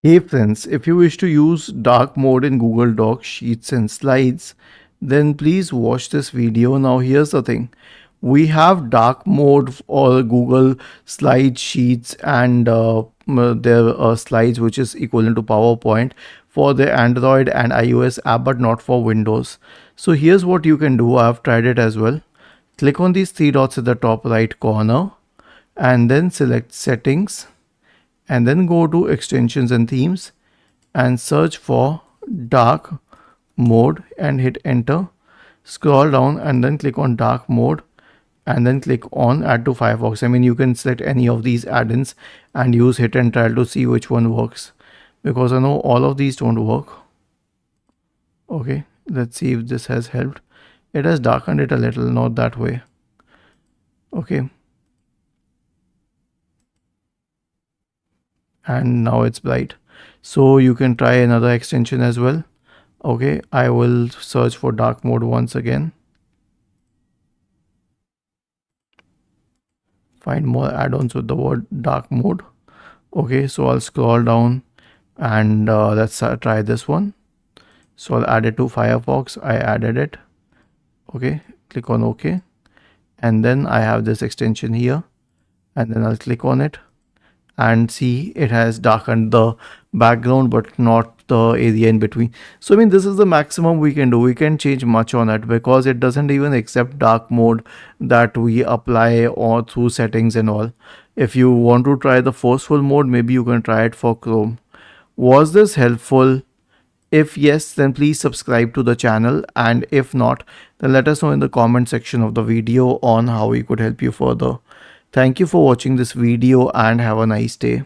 Hey friends, if you wish to use dark mode in Google Docs, Sheets and Slides, then please watch this video. Now here's the thing. We have dark mode or Google Slide Sheets and their slides which is equivalent to PowerPoint for the Android and iOS app but not for Windows. So here's what you can do. I've tried it as well. Click on these three dots at the top right corner and then select Settings and then go to extensions and themes and search for dark mode and hit enter. Scroll down and then click on dark mode and then click on add to Firefox. I mean, you can select any of these add-ins and use hit and trial to see which one works, because I know all of these don't work. Okay, let's see if this has helped. It has darkened it a little, not that way. Okay, and now it's bright. So you can try another extension as well. Okay, I will search for dark mode once again. Find more add-ons with the word dark mode. Okay, so I'll scroll down and let's try this one. So I'll add it to Firefox. I added it. Okay, click on OK. And then I have this extension here and then I'll click on it and see it has darkened the background but not the area in between. So I mean, this is the maximum we can do. We can change much on it because it doesn't even accept dark mode that we apply or through settings and all. If you want to try the forceful mode, maybe you can try it for Chrome. Was this helpful? If yes, then please subscribe to the channel, and if not, then let us know in the comment section of the video on how we could help you further. Thank you for watching this video and have a nice day.